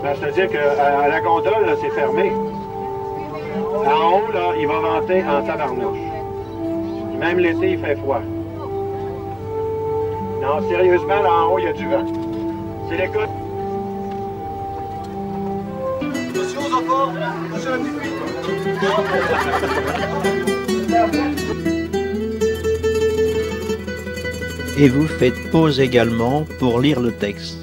Ben, c'est-à-dire qu'à la gondole, là, c'est fermé. En haut, là, il va venter en tabarnouche. Même l'été, il fait froid. Non, sérieusement, là, en haut, il y a du vent. C'est l'école. Attention aux enfants! Attention à la petite Et vous faites pause également pour lire le texte.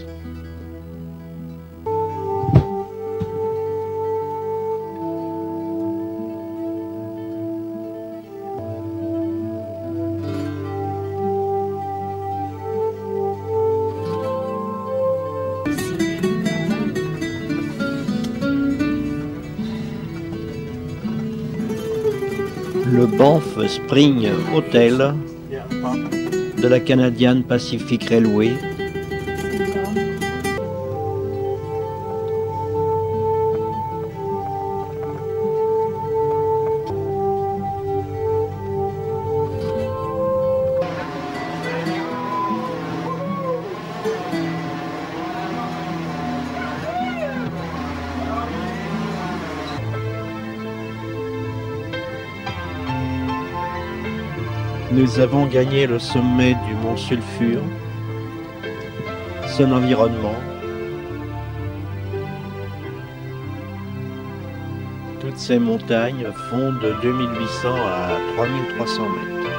Le Banff Spring Hotel de la Canadian Pacific Railway Nous avons gagné le sommet du mont Sulphur, son environnement, toutes ces montagnes font de 2800 à 3300 mètres.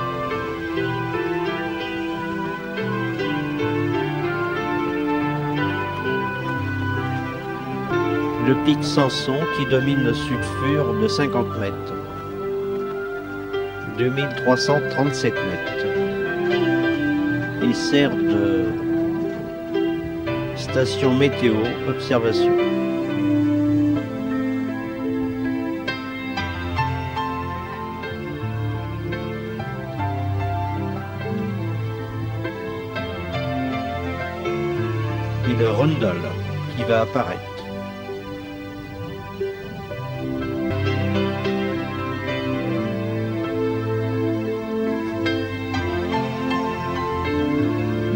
Le pic Samson qui domine le Sulphur de 50 mètres. 2337 mètres et sert de station météo observation. Et le Rundle qui va apparaître.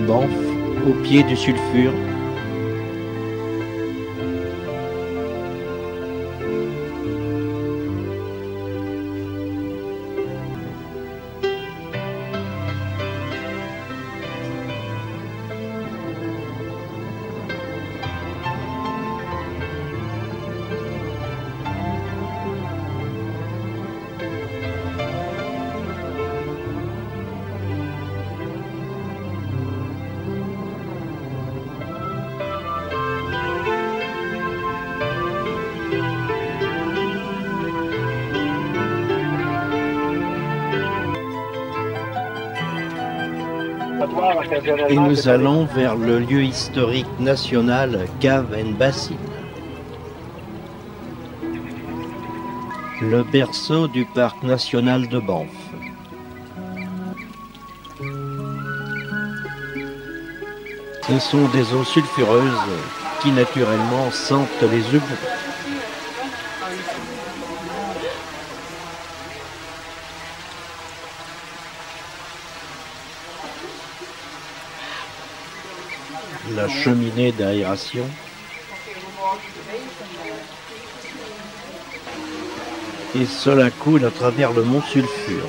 Banff, au pied du Sulphur. Et nous allons vers le lieu historique national Cave and Basin, le berceau du parc national de Banff. Ce sont des eaux sulfureuses qui naturellement sentent les éboulis. La cheminée d'aération. Et cela coule à travers le mont Sulphur.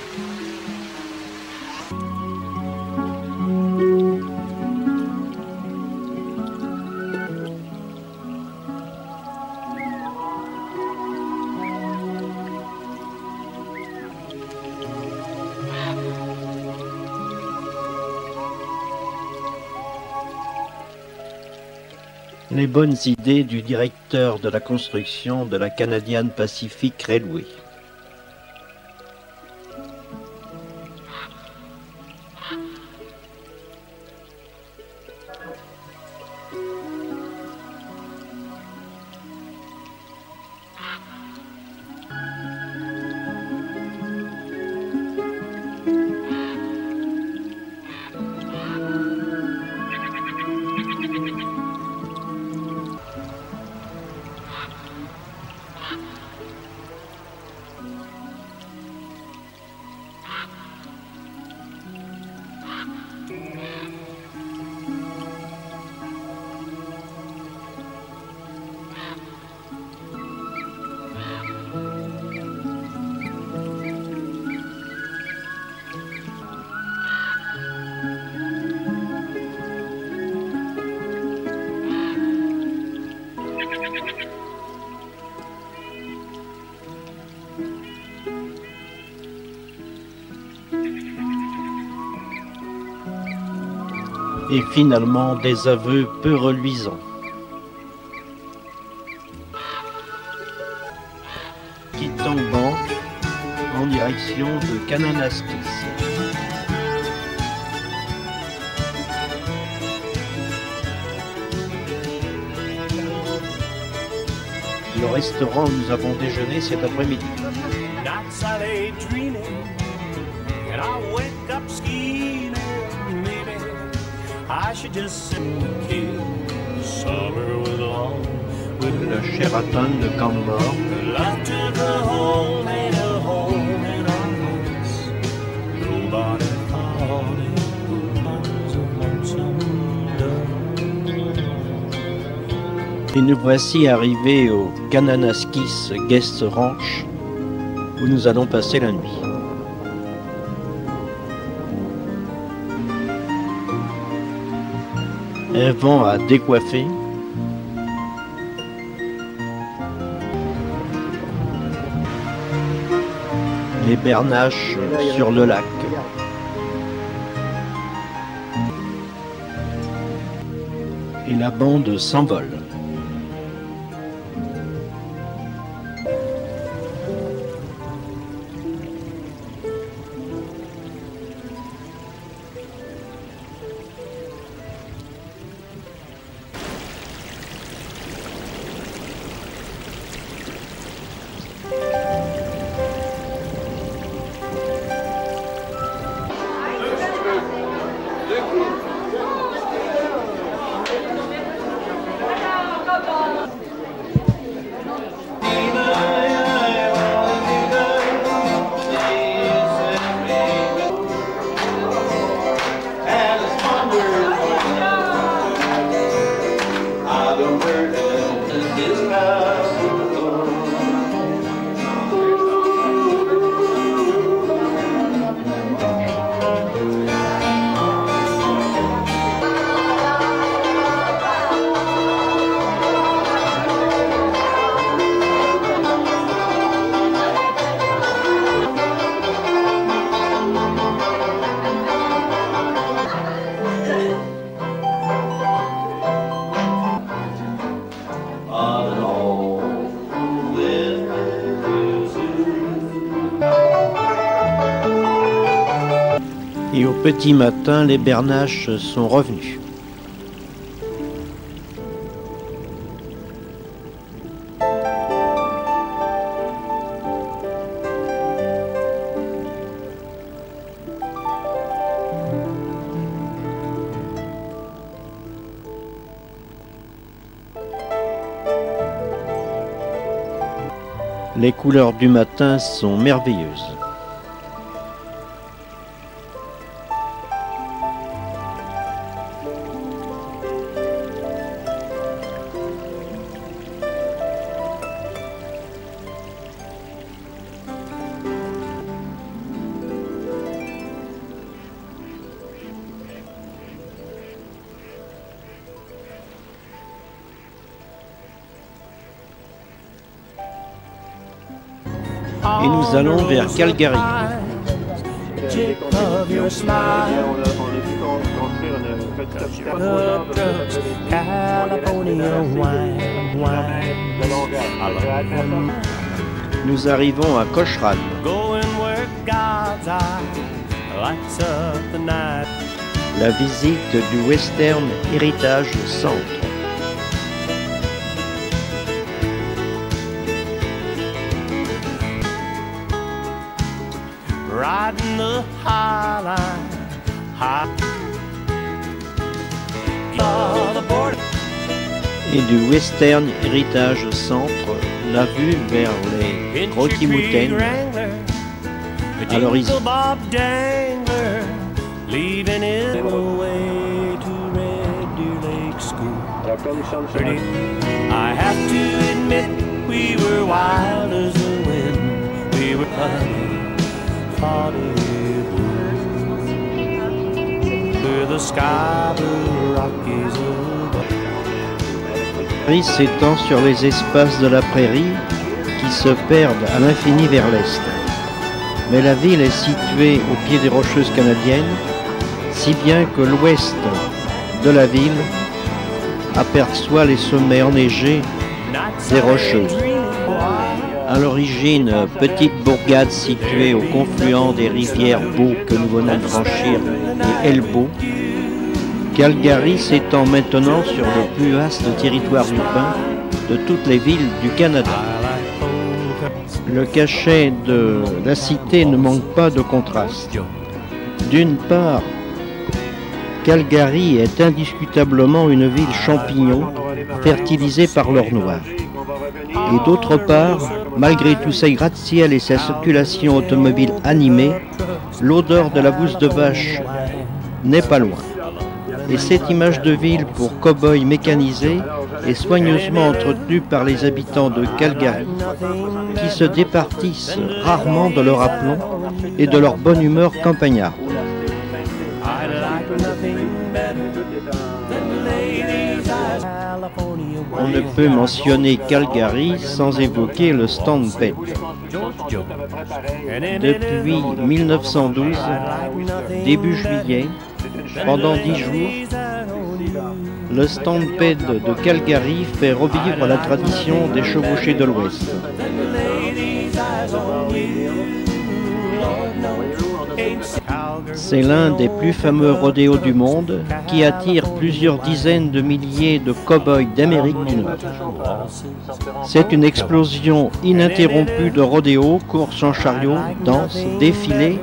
Les bonnes idées du directeur de la construction de la Canadian Pacific Railway. Et finalement des aveux peu reluisants. Quittant Banque en direction de Kananaskis. Le restaurant où nous avons déjeuné cet après-midi. Le Sheraton de Canmore. Et nous voici arrivés au Kananaskis Guest Ranch où nous allons passer la nuit. Un vent a décoiffé. Les bernaches sur le lac. Et la bande s'envole. Et au petit matin, les bernaches sont revenus. Les couleurs du matin sont merveilleuses. Et nous allons vers Calgary. Nous arrivons à Cochrane. La visite du Western Heritage Centre. Riding the high line, Et du Western Heritage Centre, la vue vers les Rocky Mountains à l'horizon. I have to admit we were wild as the wind. We were Paris s'étend sur les espaces de la prairie qui se perdent à l'infini vers l'est. Mais la ville est située au pied des Rocheuses canadiennes, si bien que l'ouest de la ville aperçoit les sommets enneigés des Rocheuses. À l'origine, petite bourgade située au confluent des rivières Beau que nous venons de franchir et Elbeau, Calgary s'étend maintenant sur le plus vaste territoire urbain de toutes les villes du Canada. Le cachet de la cité ne manque pas de contraste. D'une part, Calgary est indiscutablement une ville champignon fertilisée par l'or noir. Et d'autre part, malgré tous ses gratte-ciel et sa circulation automobile animée, l'odeur de la bouse de vache n'est pas loin. Et cette image de ville pour cow-boy mécanisé est soigneusement entretenue par les habitants de Calgary, qui se départissent rarement de leur aplomb et de leur bonne humeur campagnarde. On ne peut mentionner Calgary sans évoquer le Stampede. Depuis 1912, début juillet, pendant 10 jours, le Stampede de Calgary fait revivre la tradition des chevauchés de l'Ouest. C'est l'un des plus fameux rodéos du monde qui attire plusieurs dizaines de milliers de cow-boys d'Amérique du Nord. C'est une explosion ininterrompue de rodéos, courses en chariot, danses, défilés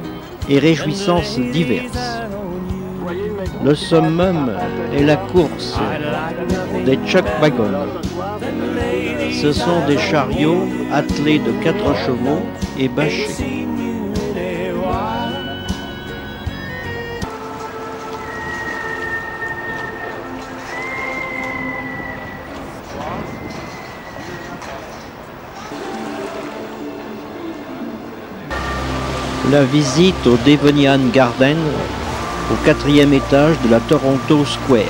et réjouissances diverses. Le summum est la course des chuck wagons. Ce sont des chariots attelés de 4 chevaux et bâchés. La visite au Devonian Garden, au 4e étage de la Toronto Square.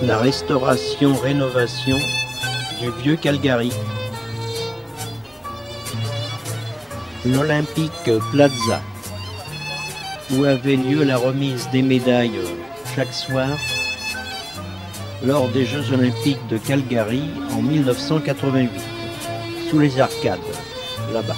La restauration-rénovation du vieux Calgary. L'Olympic Plaza, où avait lieu la remise des médailles chaque soir lors des Jeux Olympiques de Calgary en 1988, sous les arcades, là-bas.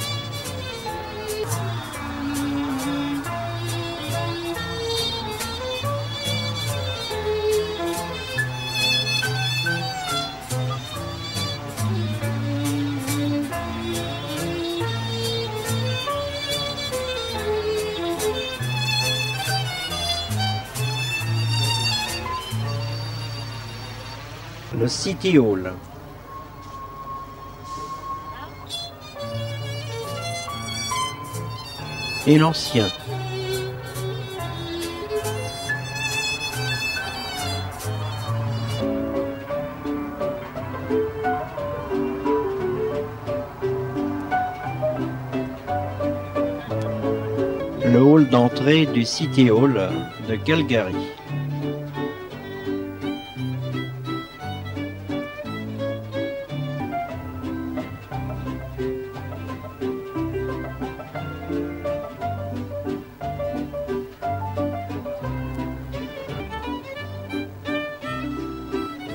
Le City Hall. Et l'ancien. Le hall d'entrée du City Hall de Calgary.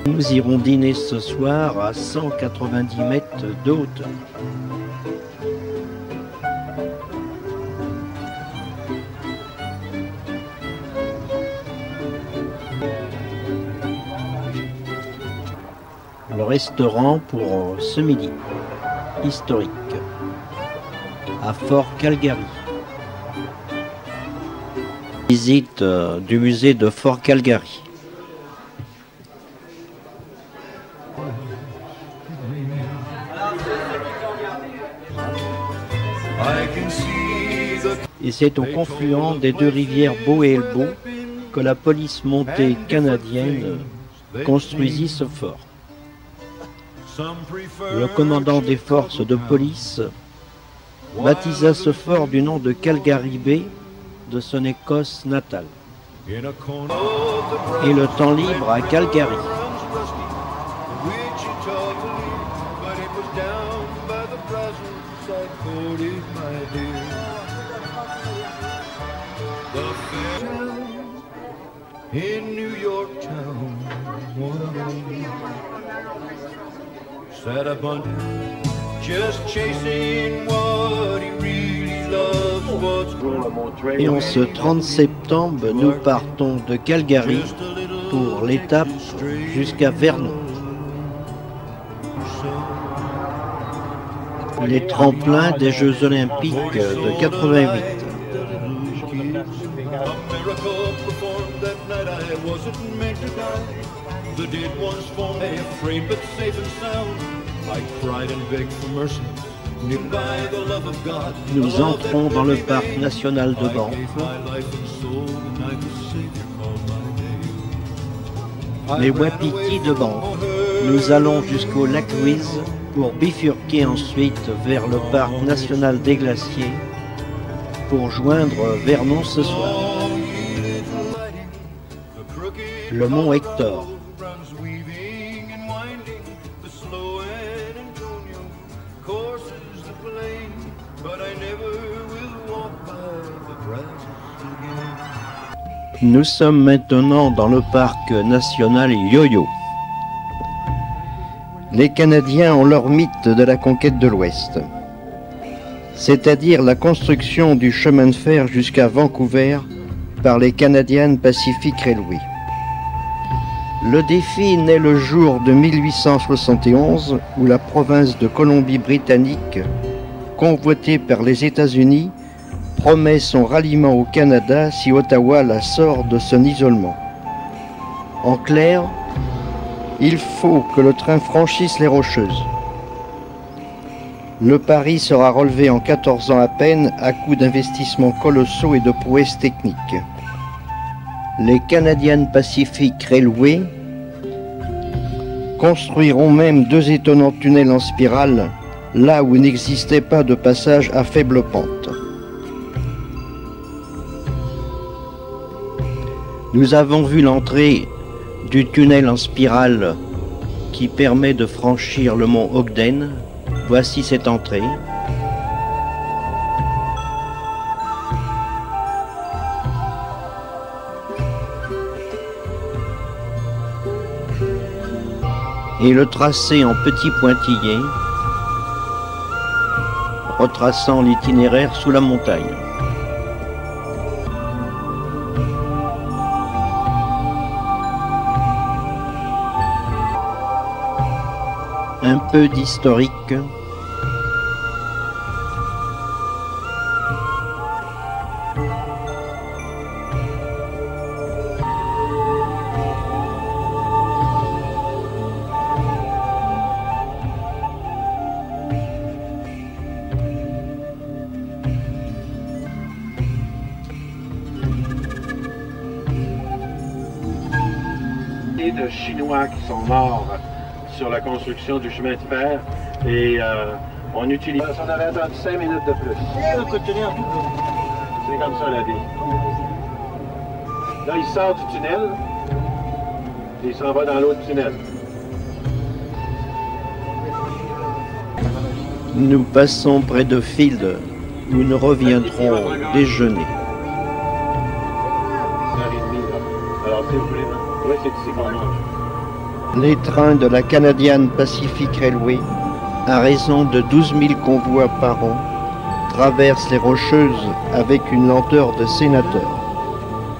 Nous irons dîner ce soir à 190 mètres de hauteur. Le restaurant pour ce midi, historique, à Fort Calgary. Visite du musée de Fort Calgary. Et c'est au confluent des deux rivières Beau et Elbeau que la police montée canadienne construisit ce fort. Le commandant des forces de police baptisa ce fort du nom de Calgary Bay, de son Écosse natale. Et le temps libre à Calgary. In New York town, sat up on just chasing what he really loves. Et en ce 30 septembre, nous partons de Calgary pour l'étape jusqu'à Vernon. Les tremplins des Jeux Olympiques de 88. Nous entrons dans le parc national de Banff. Les wapitis de Banff. Nous allons jusqu'au lac Louise pour bifurquer ensuite vers le parc national des glaciers pour joindre Vernon ce soir. Le mont Hector. Nous sommes maintenant dans le parc national Yo-Yo. Les Canadiens ont leur mythe de la conquête de l'Ouest, c'est-à-dire la construction du chemin de fer jusqu'à Vancouver par les Canadian Pacific Railway. Le défi naît le jour de 1871 où la province de Colombie-Britannique, convoitée par les États-Unis, promet son ralliement au Canada si Ottawa la sort de son isolement. En clair, il faut que le train franchisse les Rocheuses. Le pari sera relevé en 14 ans à peine à coup d'investissements colossaux et de prouesses techniques. Les Canadian Pacific Railway construiront même 2 étonnants tunnels en spirale là où il n'existait pas de passage à faible pente. Nous avons vu l'entrée du tunnel en spirale qui permet de franchir le mont Ogden. Voici cette entrée. Et le tracé en petits pointillés, retraçant l'itinéraire sous la montagne. Un peu d'historique. De Chinois qui sont morts sur la construction du chemin de fer et on utilise... On avait attendu 5 minutes de plus. C'est comme ça la vie. Là, il sort du tunnel et il s'en va dans l'autre tunnel. Nous passons près de Field où nous reviendrons déjeuner. Alors, si vous voulez, oui, c'est ici qu'on mange. Les trains de la Canadian Pacific Railway, à raison de 12 000 convois par an, traversent les Rocheuses avec une lenteur de sénateur,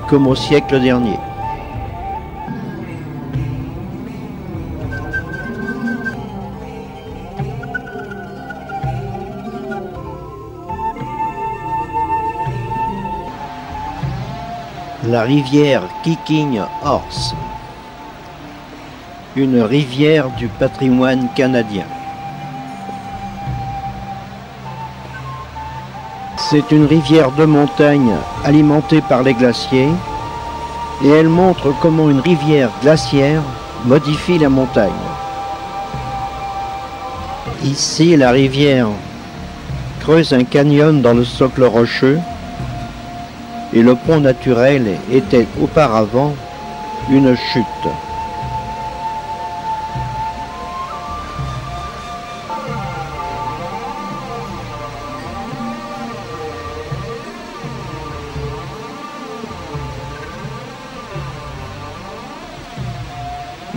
comme au siècle dernier. La rivière Kicking Horse, une rivière du patrimoine canadien. C'est une rivière de montagne alimentée par les glaciers et elle montre comment une rivière glaciaire modifie la montagne. Ici, la rivière creuse un canyon dans le socle rocheux et le pont naturel était auparavant une chute.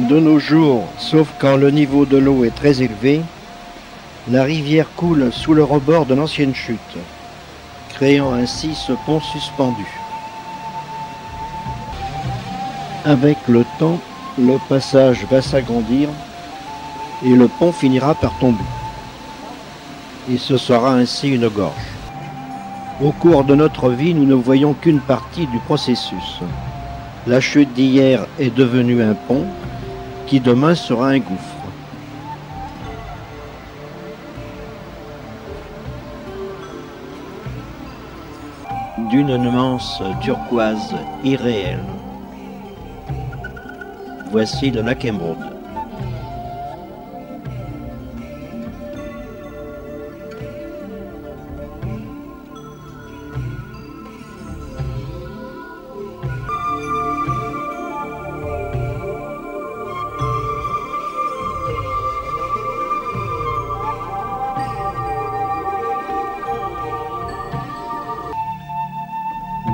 De nos jours, sauf quand le niveau de l'eau est très élevé, la rivière coule sous le rebord de l'ancienne chute, créant ainsi ce pont suspendu. Avec le temps, le passage va s'agrandir et le pont finira par tomber. Et ce sera ainsi une gorge. Au cours de notre vie, nous ne voyons qu'une partie du processus. La chute d'hier est devenue un pont qui demain sera un gouffre. D'une nuance turquoise irréelle. Voici le lac Émeraude.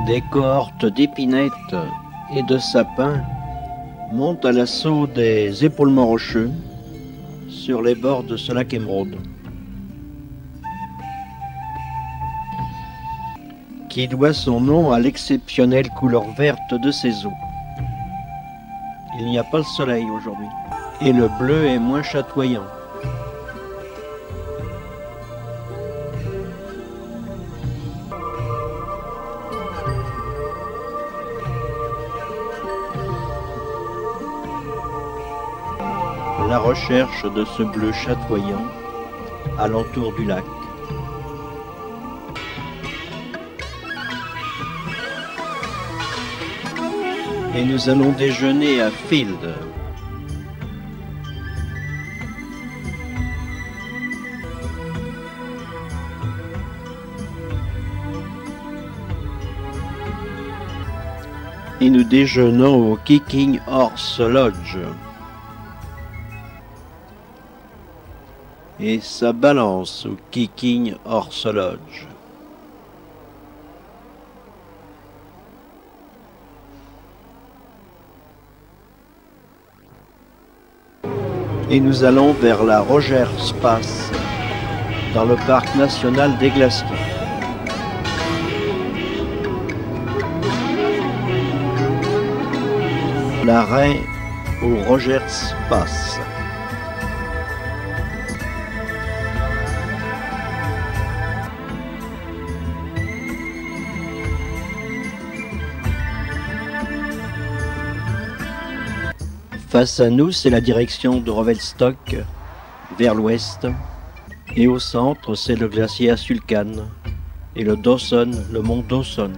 Des cohortes d'épinettes et de sapins montent à l'assaut des épaulements rocheux sur les bords de ce lac Émeraude, qui doit son nom à l'exceptionnelle couleur verte de ses eaux. Il n'y a pas le soleil aujourd'hui, et le bleu est moins chatoyant. La recherche de ce bleu chatoyant alentour du lac. Et nous allons déjeuner à Field. Et nous déjeunons au Kicking Horse Lodge. Et ça balance au Kicking Horse Lodge. Et nous allons vers la Rogers Pass, dans le parc national des glaciers. L'arrêt au Rogers Pass. Face à nous, c'est la direction de Revelstoke, vers l'ouest, et au centre, c'est le glacier Asulkan, et le Dawson, le mont Dawson.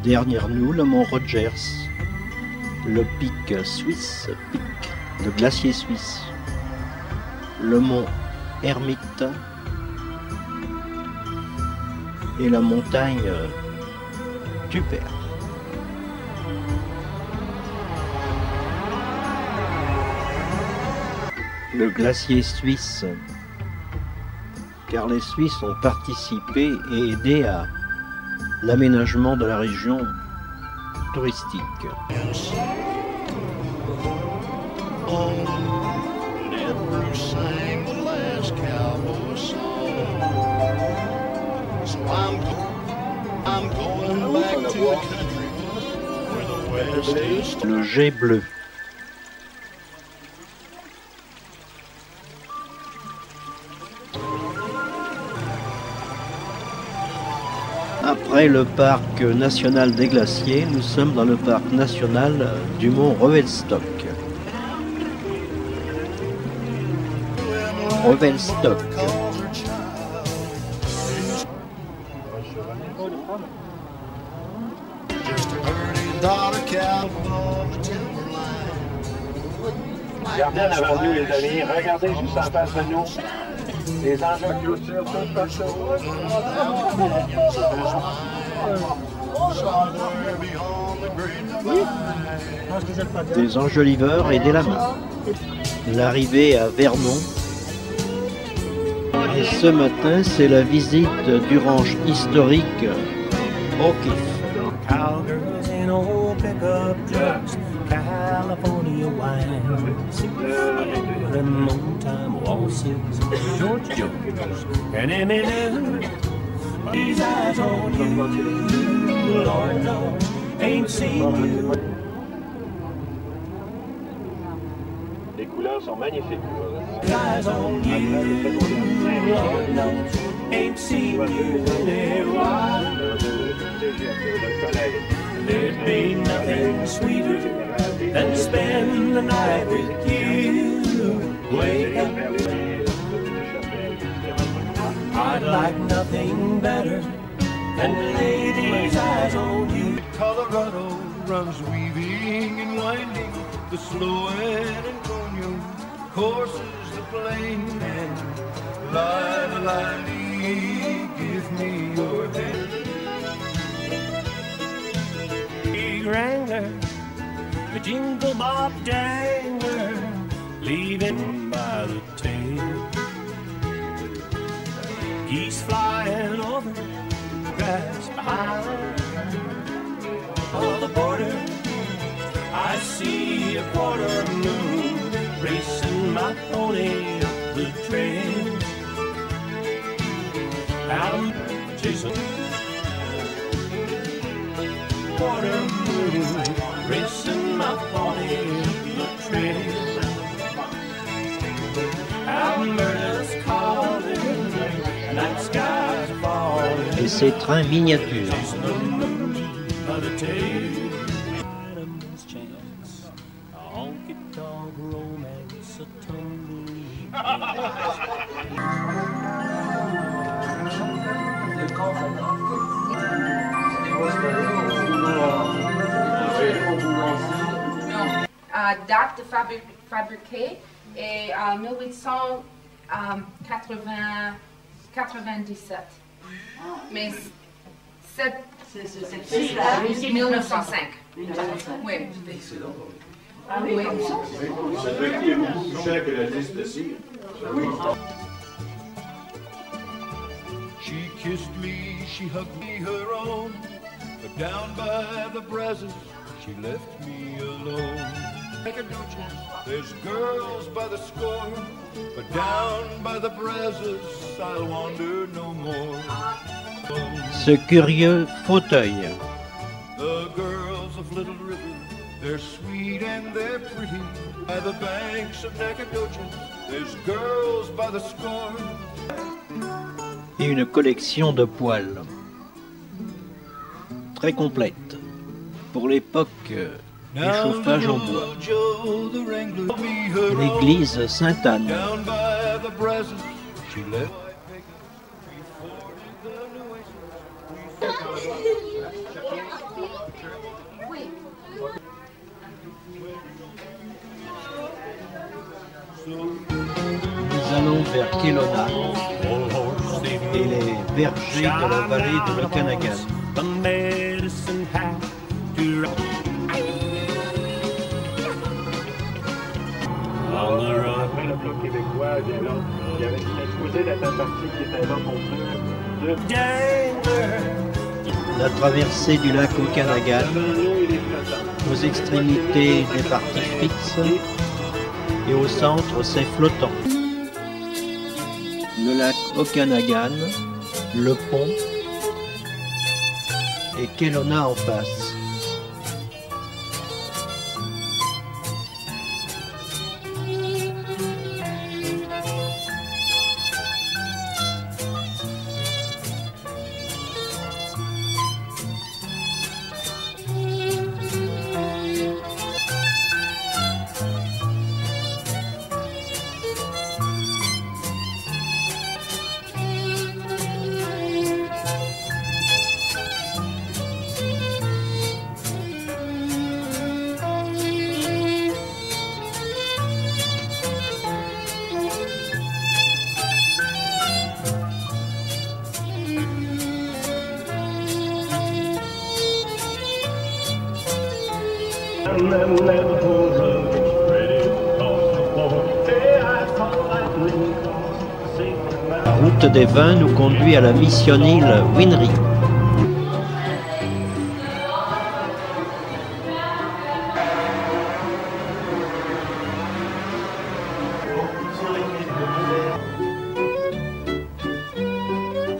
Derrière nous, le mont Rogers, le pic suisse, le glacier suisse, le mont Hermite, et la montagne Tupper. Le glacier suisse, car les Suisses ont participé et aidé à l'aménagement de la région touristique. Le jet bleu. Après le parc national des glaciers, nous sommes dans le parc national du mont Revelstoke. Revelstock. Regardez en avant de nous, les amis. Regardez juste en face de nous. Les engins de clôture, tout partout. Des enjoliveurs et des lamas. L'arrivée à Vernon. Et ce matin, c'est la visite du ranch historique O'Keeffe. Cowgirls in old pickup trucks, California wine, them old time waltzes, George Jones, and Eminem. These eyes on you, Lord knows, ain't seen you. Les couleurs sont magnifiques. Eyes on you, Lord knows, ain't seen you in a while. There'd be nothing sweeter than to spend the night with you. Wake up, I'd like nothing better than to lay these eyes on you. Colorado runs weaving and winding, the slow and Antonio courses the plain. And Lily, give me your hand. Big Wrangler, the jingle bob dangler, leaving by the tail. Geese flying over grass behind. On the border, I see a quarter moon racing my pony up the trail. I'm chasing quarter moon racing my pony up the trail. Alberta's calling, night skies are falling. Et ces trains miniatures. Chasing the moon by the tail. Adam's chance, a honky-tonk romance, a tumbleweed. Date de fabriqué est en 1897. Mais c'est 1905. Oui. Ah oui. C'est vrai qu'il est beaucoup plus cher que la liste de cire. She kissed me, she hugged me her own, but down by the brasses, she left me alone. There's girls by the score, but down by the brasses, I'll wander no more. Ce curieux fauteuil. The girls of Little River, they're sweet and they're pretty. By the banks of Nacogdoches, there's girls by the score. Et une collection de poêles. Très complète. Pour l'époque du chauffage en bois. L'église Sainte-Anne. Down by the brasses, she left. Nous allons vers Kelowna et les bergers de la vallée de l'Okanagan. The medicine hat to on the run. Le Bloc québécois, il y avait supposé d'être un parti qui était là pour faire La traversée du lac Okanagan, aux extrémités des parties fixes et au centre c'est flottant. Le lac Okanagan, le pont et Kelowna en face. that never holds up, it's ready to toss the ball. Hey, I thought that wouldn't cost safe and La route des vins nous conduit à la mission île Winry.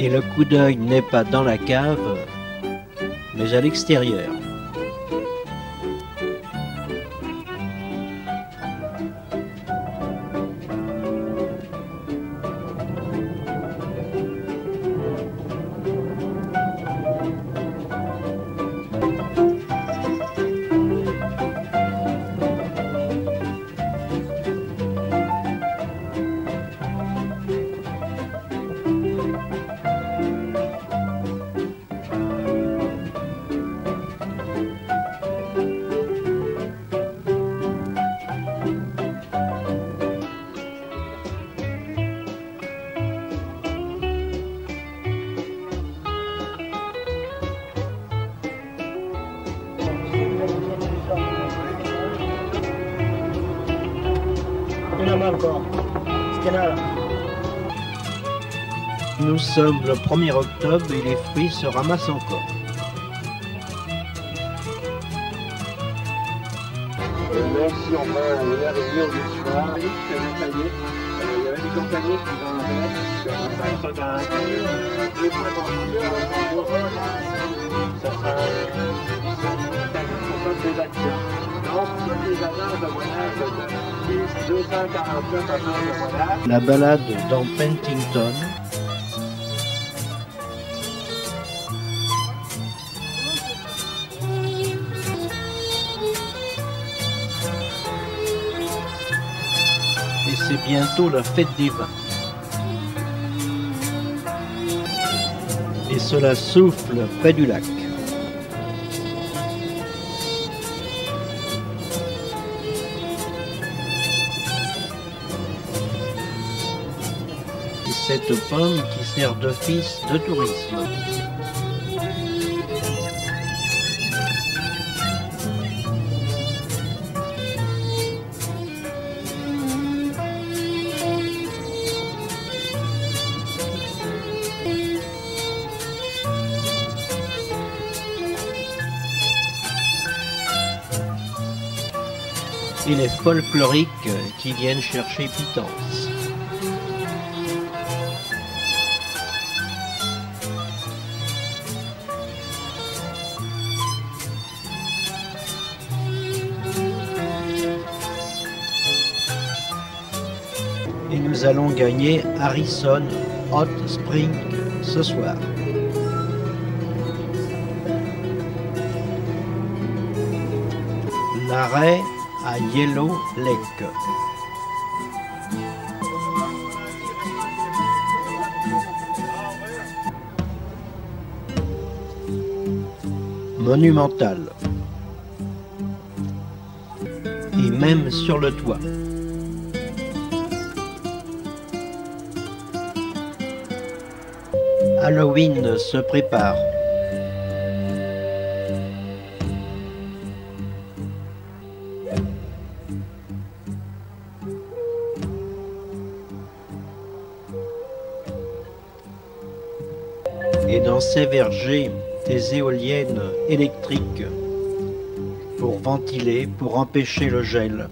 Et le coup d'œil n'est pas dans la cave, mais à l'extérieur. Nous sommes le 1er octobre et les fruits se ramassent encore. Même si on va à la réunion du soir, il y avait des compagnies qui vendaient ça dans deux points ça sera des actions. Donc, toutes les agences de voyage de 249 agences de voyage. La balade dans Pentington. Et c'est bientôt la fête des vins. Et cela souffle près du lac. Et cette pomme qui sert d'office de tourisme. Et les folkloriques qui viennent chercher pitance. Et nous allons gagner Harrison Hot Spring ce soir. L'arrêt à Yellow Lake. Monumental. Et même sur le toit. Halloween se prépare. Et dans ces vergers, des éoliennes électriques pour ventiler, pour empêcher le gel.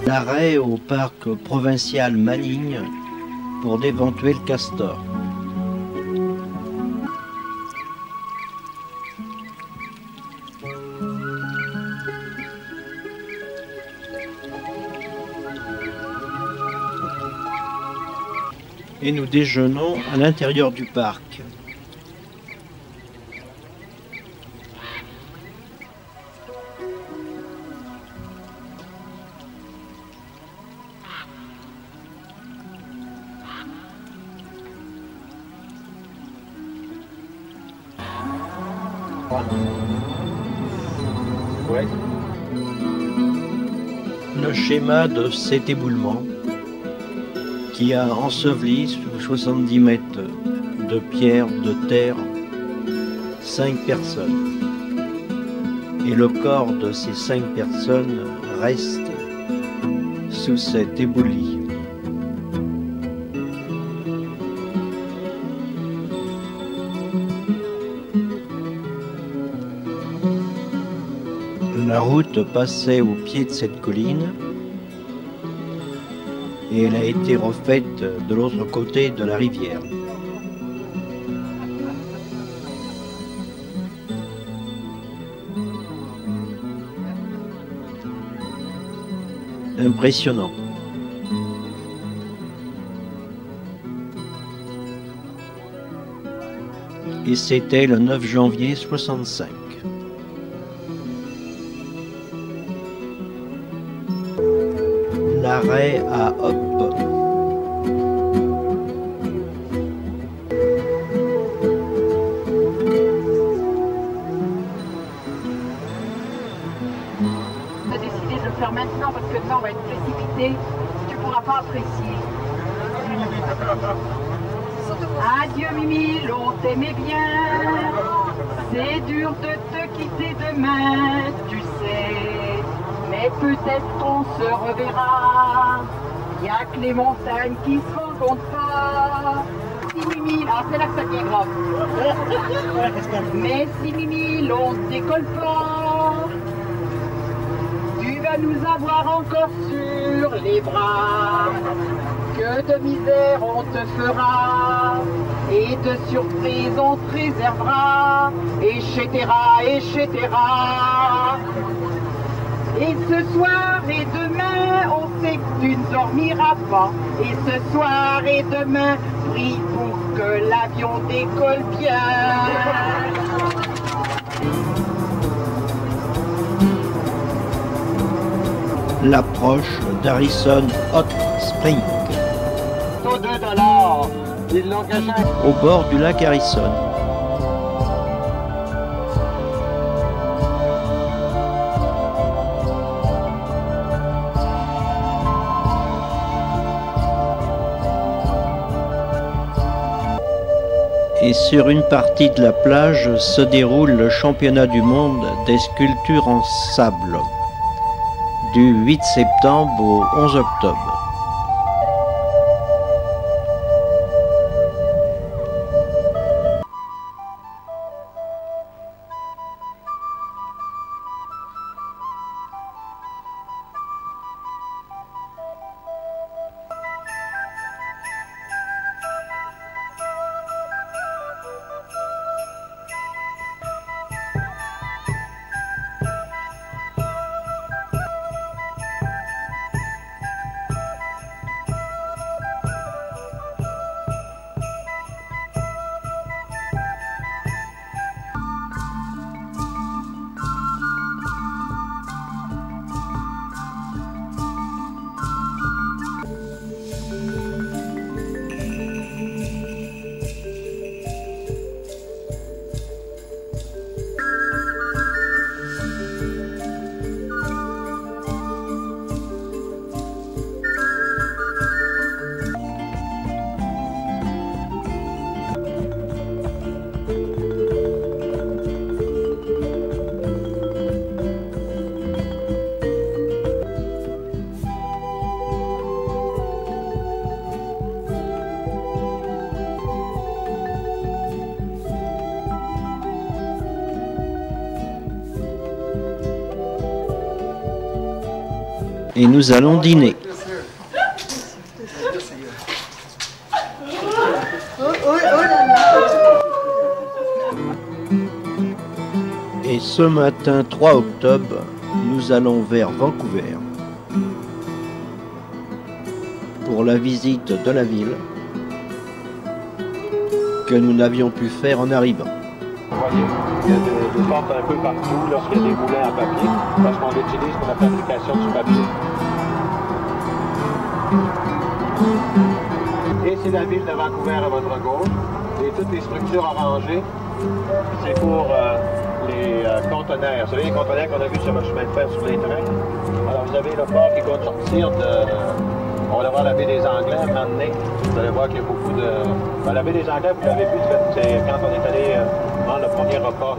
L'arrêt au parc provincial Manning pour d'éventuels castors. et nous déjeunons à l'intérieur du parc. Ouais. Le schéma de cet éboulement qui a enseveli sous 70 mètres de pierre, de terre, 5 personnes. Et le corps de ces 5 personnes reste sous cet éboulis. La route passait au pied de cette colline et elle a été refaite de l'autre côté de la rivière. Impressionnant. Et c'était le 9 janvier 65. L'arrêt à Hop. On a décidé de le faire maintenant parce que demain on va être précipité. Tu pourras pas apprécier. Adieu Mimi, l'on t'aimait bien. C'est dur de te quitter demain, tu sais. Mais peut-être qu'on se reverra. Y a que les montagnes qui se rencontrent pas. Si Mimi, ah c'est là que ça devient grave. Mais si Mimi, l'on ne décolle pas, tu vas nous avoir encore sur les bras. Que de misère on te fera, et de surprises on te réservera, etc., etc. Et ce soir et demain, on sait que tu ne dormiras pas. Et ce soir et demain, prie pour que l'avion décolle bien. L'approche d'Harrison Hot Spring. Taux $2. Ils l'ont caché. Au bord du lac Harrison. Et sur une partie de la plage se déroule le championnat du monde des sculptures en sable, du 8 septembre au 11 octobre. Et nous allons dîner. Et ce matin 3 octobre, nous allons vers Vancouver pour la visite de la ville que nous n'avions pu faire en arrivant. Vous voyez, il y a des portes un peu partout lorsqu'il y a des moulins en papier, parce qu'on l'utilise pour la fabrication du papier. Et c'est la ville de Vancouver à votre gauche. Et toutes les structures arrangées, c'est pour les conteneurs. Vous savez, les conteneurs qu'on a vus sur le chemin de fer sur les trains. Alors, vous avez le port qui compte sortir de... On va voir la baie des Anglais à un moment donné. Vous allez voir qu'il y a beaucoup de... Ben, la baie des Anglais, vous l'avez vu, c'est quand on est allé dans le premier repas.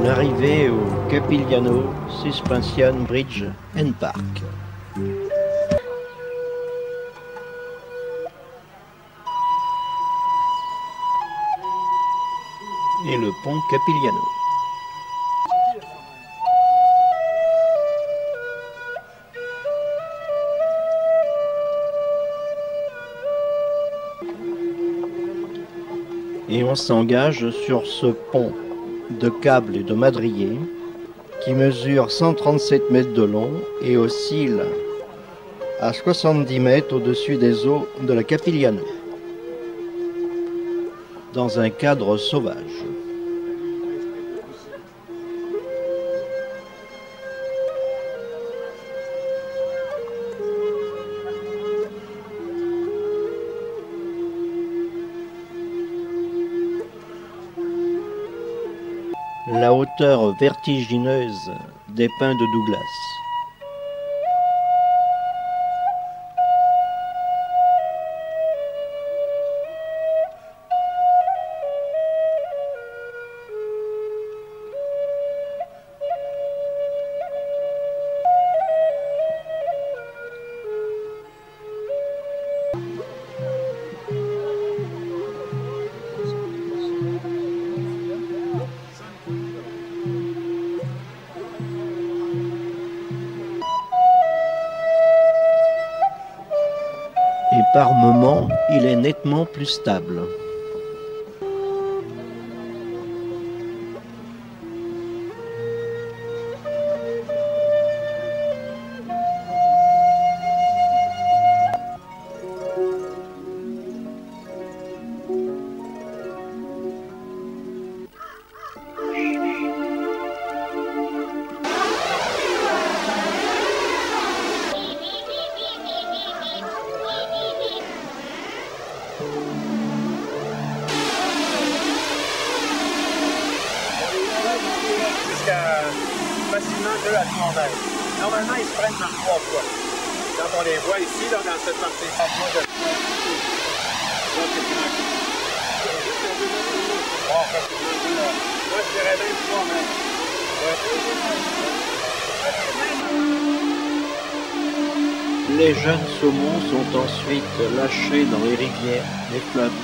L'arrivée au Capilano Suspension Bridge and Park. Et le pont Capilano. Et on s'engage sur ce pont de câbles et de madriers qui mesure 137 mètres de long et oscille à 70 mètres au-dessus des eaux de la Capilano, dans un cadre sauvage. La hauteur vertigineuse des pins de Douglas. Et par moments, il est nettement plus stable. Facilement 2 à 3 mètres. Normalement, ils se prennent par 3 fois. Quand on les voit ici, là, dans cette partie, moi, je dirais même 3 mètres. Ouais. Les jeunes saumons sont ensuite lâchés dans les rivières, les fleuves.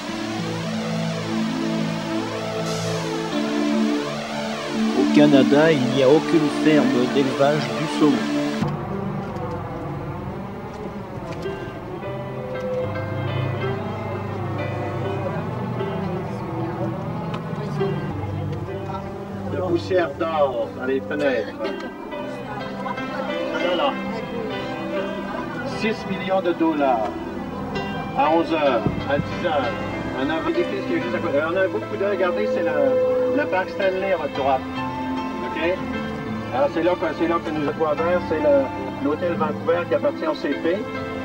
Au Canada, il n'y a aucune ferme d'élevage du saumon. De poussière d'or dans les fenêtres. Voilà. 6 millions de dollars à 11 heures, à 10 heures. On a un édifice qui est juste à côté. On a un beau coup d'œil, regardez, c'est le parc Stanley à votre droite. OK? Alors c'est là que nous avons vers, c'est l'hôtel Vancouver qui appartient au CP.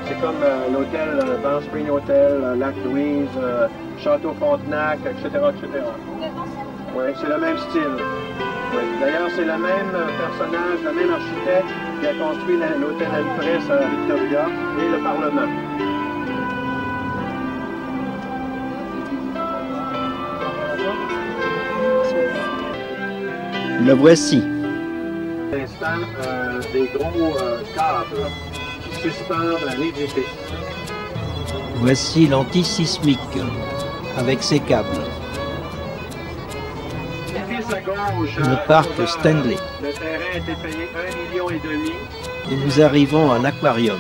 C'est comme l'hôtel Banff Spring Hotel, Lac Louise, Château Frontenac, etc., etc. Oui, c'est le même style. Oui. D'ailleurs, c'est le même personnage, le même architecte qui a construit l'hôtel Empress à Victoria et le Parlement. Le voici. Pour l'instant, des gros câbles qui suspendent la l'édifice. Voici l'antisismique avec ses câbles. À gauche, Le parc Stanley. Le terrain a été payé 1,5 million. Et nous arrivons à l'aquarium.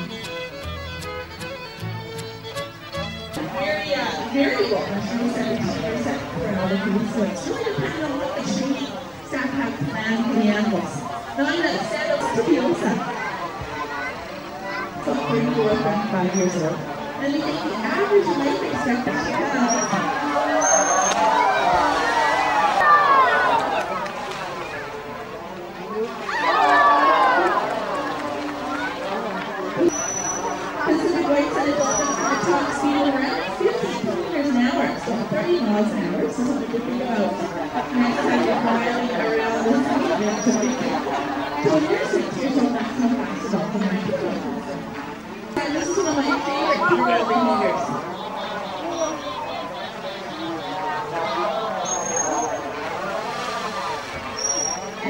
And we think the average life expectancy this is a great set of dolphins at a top speed of around 15 kilometers an hour, so 30 miles an hour, so something to think about next time you're riding around the city. So when you're 6 years old, that's how fast a dolphin might go. And this is one of my favorite video behaviors.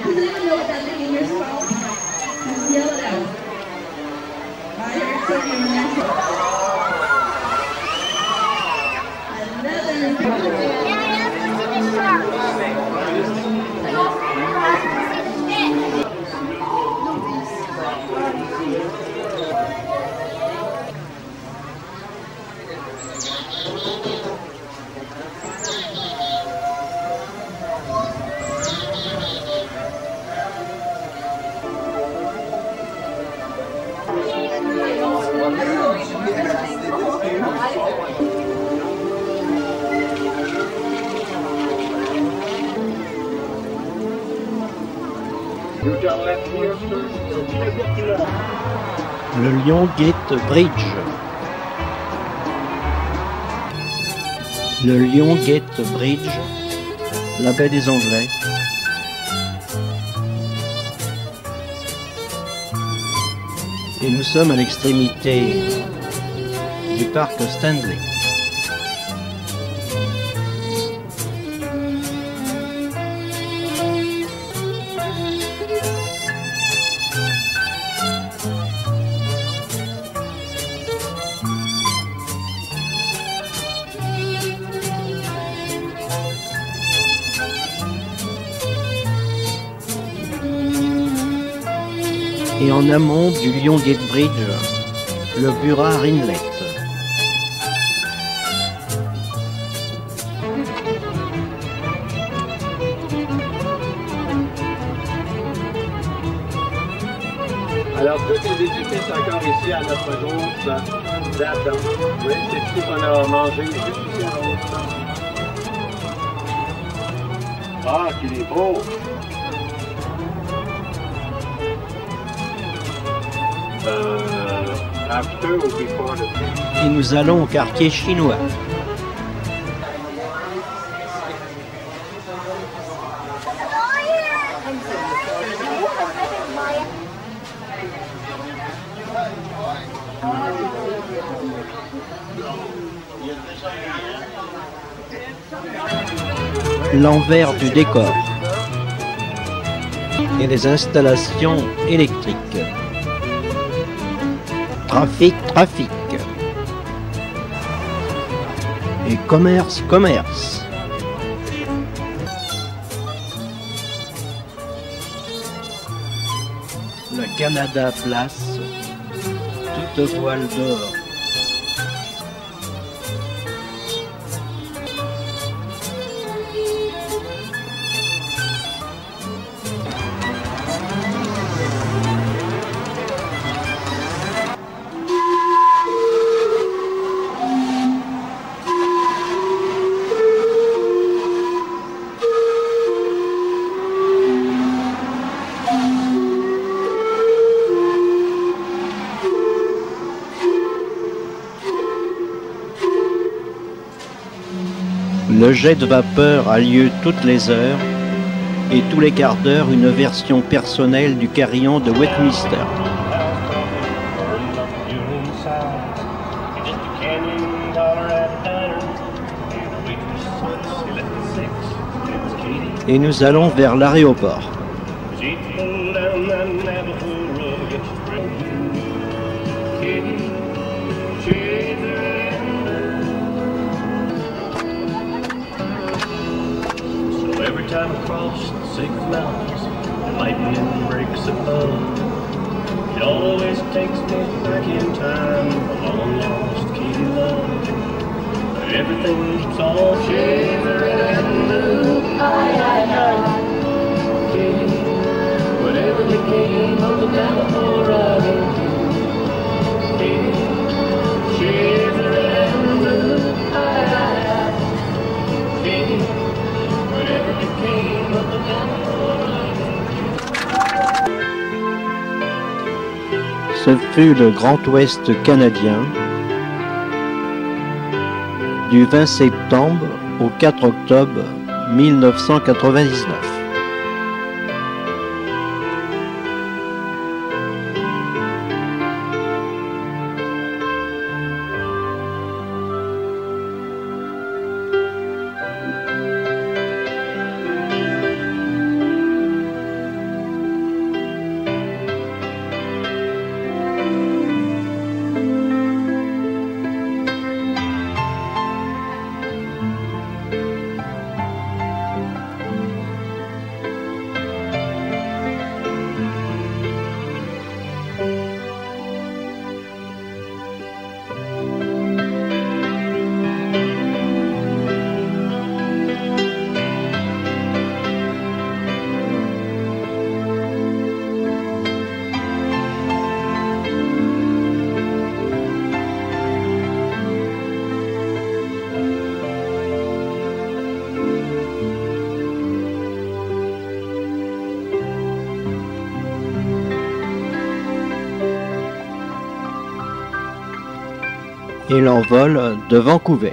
Does anyone know what that behavior is called? Just yell it out. I heard something in there. Le Lion Gate Bridge. Le Lion Gate Bridge, la baie des Anglais. Et nous sommes à l'extrémité du parc Stanley. Et en amont du Lion Gate Bridge, le Burrard Inlet. Alors, tous les édifices encore ici à notre gauche datent. Oui, c'est ici qu'on a mangé, juste ici à l'autre. Ah, qu'il est beau! After or before the trip. Et nous allons au quartier chinois. L'envers du décor et les installations électriques. Trafic, trafic. Et commerce, commerce. La Canada Place, toute voile d'or. Le jet de vapeur a lieu toutes les heures et tous les quarts d'heure une version personnelle du carillon de Westminster. Et nous allons vers l'aéroport. Every time across the sacred mountains, the lightning breaks above. It always takes me back in time, a long lost Katie love. Everything's all shivering and blue. Aye, aye, aye. Katie, whatever became of the Navajo riding. Katie, shivering. Ce fut le Grand Ouest canadien du 20 septembre au 4 octobre 1999. Et l'envol de Vancouver.